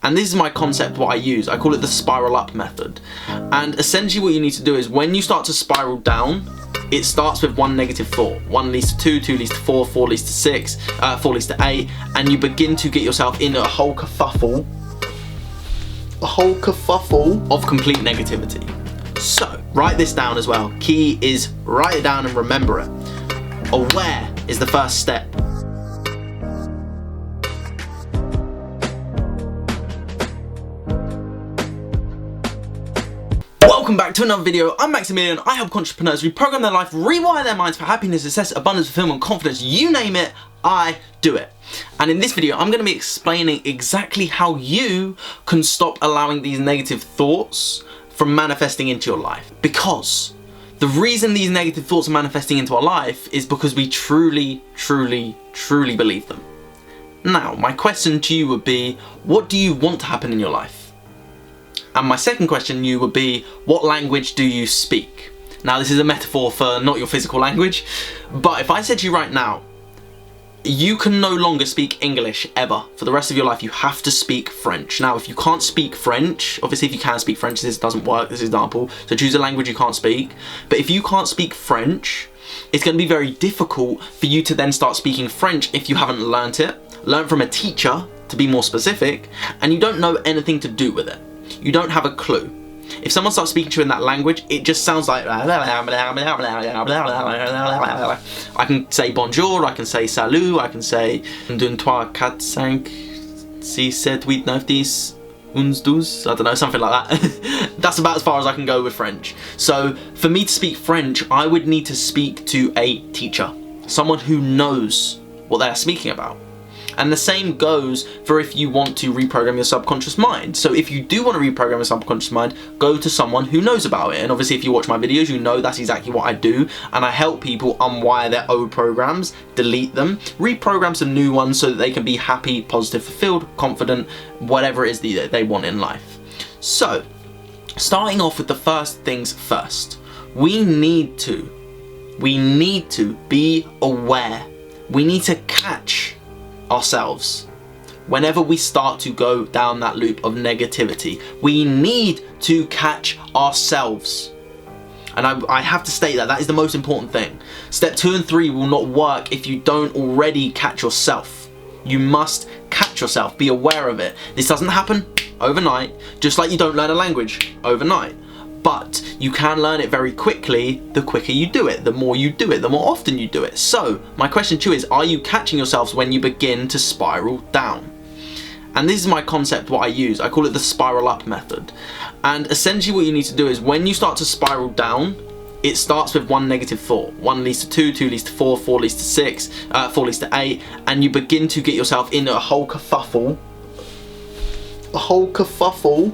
And this is my concept, what I use. I call it the spiral up method. And essentially what you need to do is when you start to spiral down, it starts with one negative thought. 1 leads to 2, 2 leads to 4, 4 leads to 6, 4 leads to 8, and you begin to get yourself in a whole kerfuffle of complete negativity. So, write this down as well. Key is write it down and remember it. Aware is the first step. Welcome back to another video. I'm Maximilian. I help entrepreneurs reprogram their life, rewire their minds for happiness, success, abundance, fulfillment, confidence, you name it, I do it. And in this video, I'm going to be explaining exactly how you can stop allowing these negative thoughts from manifesting into your life. Because the reason these negative thoughts are manifesting into our life is because we truly believe them. Now, my question to you would be, what do you want to happen in your life? And my second question to you would be, what language do you speak? Now, this is a metaphor for not your physical language, but if I said to you right now, you can no longer speak English ever. For the rest of your life, you have to speak French. Now, if you can't speak French, obviously if you can speak French, this doesn't work, this example, so choose a language you can't speak. But if you can't speak French, it's going to be very difficult for you to then start speaking French if you haven't learnt it, learned from a teacher, to be more specific, and you don't know anything to do with it. You don't have a clue. If someone starts speaking to you in that language, it just sounds like I can say bonjour, I can say salut, I can say 1, 2, 3, 4, 5, 6, 7, 8, 9, 10, 11, 12, I don't know, something like that. That's about as far as I can go with French. So for me to speak French, I would need to speak to a teacher, someone who knows what they're speaking about. And the same goes for if you want to reprogram your subconscious mind. So if you do want to reprogram your subconscious mind, go to someone who knows about it. And obviously if you watch my videos, you know that's exactly what I do. And I help people unwire their old programs, delete them, reprogram some new ones so that they can be happy, positive, fulfilled, confident, whatever it is that they want in life. So, starting off with the first things first, we need to be aware. We need to catch ourselves whenever we start to go down that loop of negativity. We need to catch ourselves, and I have to state that is the most important thing. Step 2 and 3 will not work if you don't already catch yourself. You must catch yourself, be aware of it. This doesn't happen overnight, just like you don't learn a language overnight. But you can learn it very quickly the quicker you do it, the more you do it, the more often you do it. So my question to you is, are you catching yourselves when you begin to spiral down? And this is my concept, what I use. I call it the spiral up method. And essentially what you need to do is when you start to spiral down, it starts with one negative thought. 1 leads to 2, 2 leads to 4, 4 leads to 6, 4 leads to 8, and you begin to get yourself in a whole kerfuffle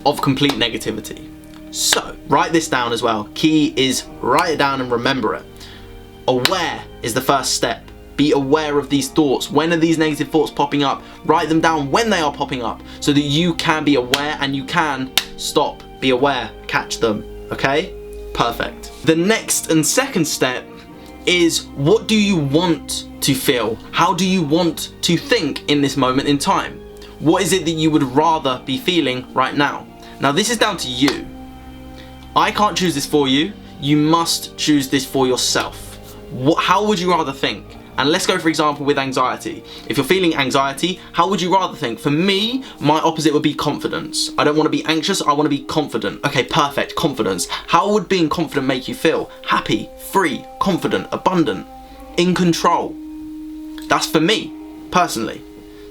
of complete negativity. So, write this down as well. Key is write it down and remember it. Aware is the first step. Be aware of these thoughts. When are these negative thoughts popping up? Write them down when they are popping up so that you can be aware and you can stop, be aware, catch them. Okay? Perfect. The next and second step is, what do you want to feel? How do you want to think in this moment in time? What is it that you would rather be feeling right now? Now, this is down to you. I can't choose this for you. You must choose this for yourself. How would you rather think? And let's go, for example, with anxiety. If you're feeling anxiety, how would you rather think? For me, my opposite would be confidence. I don't want to be anxious, I want to be confident. Okay, perfect, confidence. How would being confident make you feel? Happy, free, confident, abundant, in control. That's for me, personally.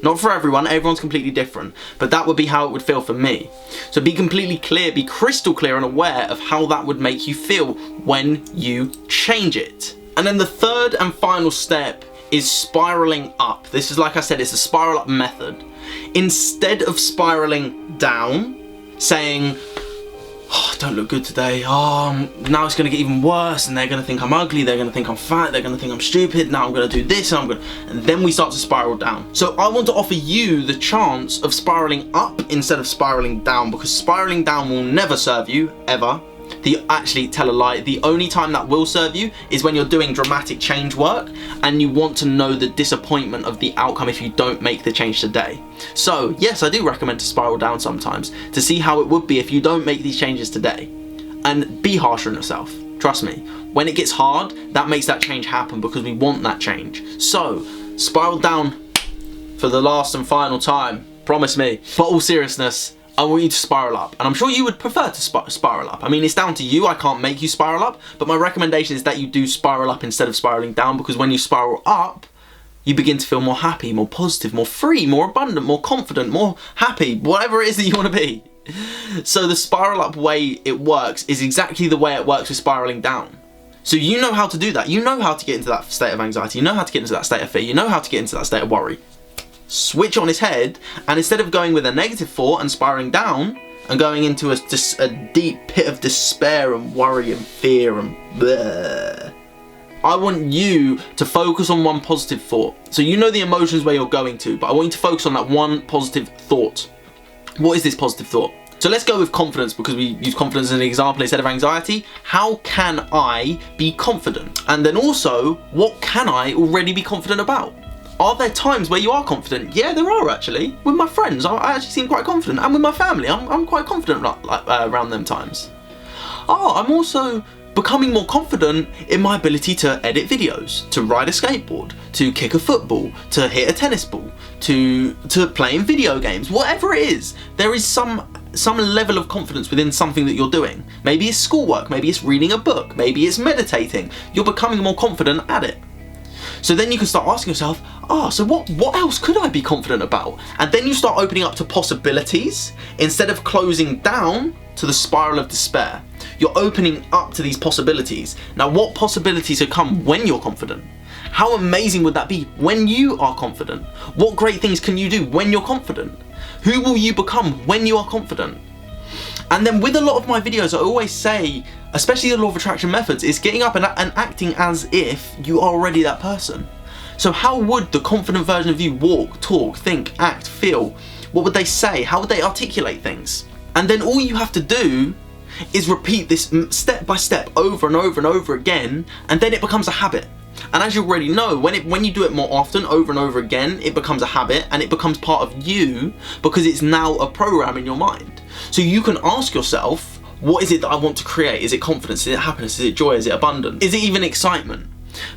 Not for everyone, everyone's completely different, but that would be how it would feel for me. So be completely clear, be crystal clear and aware of how that would make you feel when you change it. And then the third and final step is spiraling up. This is, like I said, it's a spiral up method. Instead of spiraling down, saying, oh, I don't look good today, oh, now it's going to get even worse, and they're going to think I'm ugly, they're going to think I'm fat, they're going to think I'm stupid, now I'm going to do this, and then we start to spiral down. So I want to offer you the chance of spiraling up instead of spiraling down, because spiraling down will never serve you, ever. Actually, tell a lie. The only time that will serve you is when you're doing dramatic change work and you want to know the disappointment of the outcome if you don't make the change today. So yes, I do recommend to spiral down sometimes to see how it would be if you don't make these changes today. And be harsh on yourself. Trust me, when it gets hard, that makes that change happen because we want that change. So spiral down for the last and final time. Promise me. But all seriousness, I want you to spiral up, and I'm sure you would prefer to spiral up. I mean, it's down to you. I can't make you spiral up, but my recommendation is that you do spiral up instead of spiraling down, because when you spiral up, you begin to feel more happy, more positive, more free, more abundant, more confident, more happy, whatever it is that you want to be. So the spiral up way it works is exactly the way it works with spiraling down. So you know how to do that. You know how to get into that state of anxiety. You know how to get into that state of fear. You know how to get into that state of worry. Switch on its head, and instead of going with a negative thought and spiraling down and going into a deep pit of despair and worry and fear and bleh, I want you to focus on one positive thought. So you know the emotions where you're going to, but I want you to focus on that one positive thought. What is this positive thought? So let's go with confidence, because we use confidence as an example instead of anxiety. How can I be confident? And then also, what can I already be confident about? Are there times where you are confident? Yeah, there are actually. With my friends, I actually seem quite confident. And with my family, I'm quite confident around them times. Oh, I'm also becoming more confident in my ability to edit videos, to ride a skateboard, to kick a football, to hit a tennis ball, to play in video games. Whatever it is, there is some level of confidence within something that you're doing. Maybe it's schoolwork, maybe it's reading a book, maybe it's meditating. You're becoming more confident at it. So then you can start asking yourself, so what else could I be confident about? And then you start opening up to possibilities instead of closing down to the spiral of despair. You're opening up to these possibilities. Now, what possibilities have come when you're confident? How amazing would that be when you are confident? What great things can you do when you're confident? Who will you become when you are confident? And then with a lot of my videos, I always say, especially the law of attraction methods, is getting up and acting as if you are already that person. So how would the confident version of you walk, talk, think, act, feel? What would they say? How would they articulate things? And then all you have to do is repeat this step by step over and over and over again, and then it becomes a habit. And as you already know, when you do it more often, over and over again, it becomes a habit and it becomes part of you, because it's now a program in your mind. So you can ask yourself, what is it that I want to create? Is it confidence? Is it happiness? Is it joy? Is it abundance? Is it even excitement?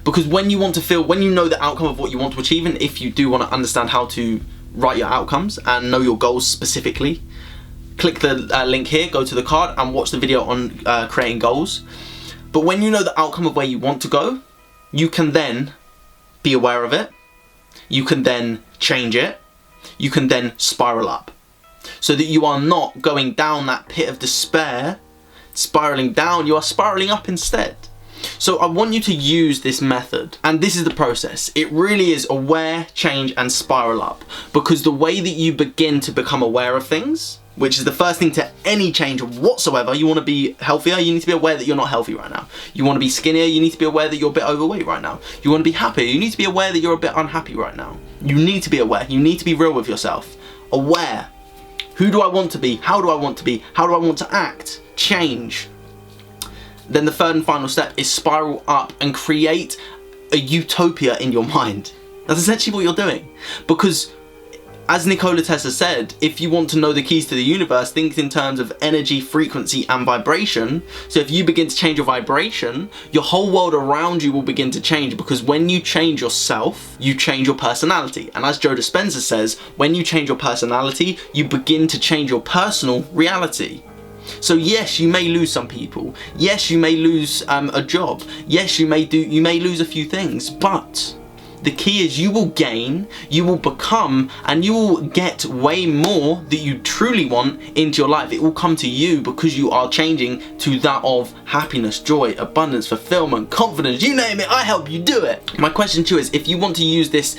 Because when you want to feel, when you know the outcome of what you want to achieve, and if you do want to understand how to write your outcomes and know your goals specifically, click the link here, go to the card and watch the video on creating goals. But when you know the outcome of where you want to go, you can then be aware of it. You can then change it. You can then spiral up, so that you are not going down that pit of despair, spiraling down, you are spiraling up instead. So I want you to use this method, and this is the process. It really is aware, change, and spiral up, because the way that you begin to become aware of things, which is the first thing to any change whatsoever. You want to be healthier, you need to be aware that you're not healthy right now. You want to be skinnier, you need to be aware that you're a bit overweight right now. You want to be happier, you need to be aware that you're a bit unhappy right now. You need to be aware, you need to be real with yourself. Aware. Who do I want to be? How do I want to be? How do I want to act? Change. Then the third and final step is spiral up and create a utopia in your mind. That's essentially what you're doing. Because as Nikola Tesla said, if you want to know the keys to the universe, think in terms of energy, frequency, and vibration. So if you begin to change your vibration, your whole world around you will begin to change, because when you change yourself, you change your personality. And as Joe Dispenza says, when you change your personality, you begin to change your personal reality. So yes, you may lose some people. Yes, you may lose a job. Yes, you may lose a few things, but the key is you will gain, you will become, and you will get way more that you truly want into your life. It will come to you because you are changing to that of happiness, joy, abundance, fulfillment, confidence, you name it, I help you do it. My question to you is, if you want to use this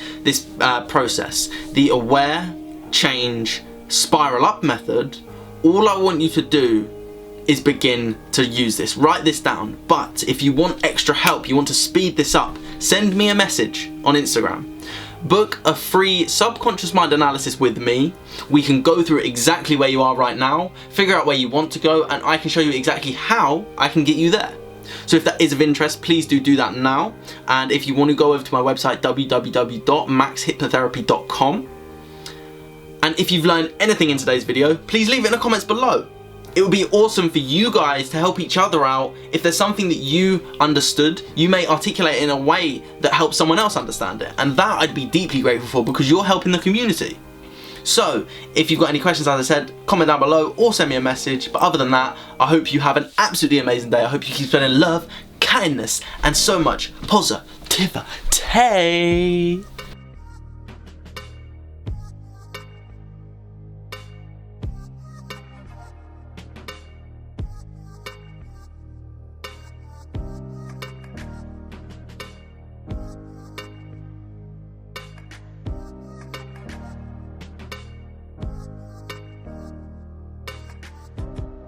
process, the aware, change, spiral up method, all I want you to do is begin to use this. Write this down. But if you want extra help, you want to speed this up, send me a message on Instagram. book a free subconscious mind analysis with me. We can go through exactly where you are right now, figure out where you want to go, and I can show you exactly how I can get you there. So if that is of interest, please do that now. And if you want to go over to my website, www.maxhypnotherapy.com. And if you've learned anything in today's video, please leave it in the comments below. It would be awesome for you guys to help each other out. If there's something that you understood, you may articulate it in a way that helps someone else understand it. And that I'd be deeply grateful for, because you're helping the community. So if you've got any questions, as I said, comment down below or send me a message. But other than that, I hope you have an absolutely amazing day. I hope you keep spreading love, kindness, and so much positivity.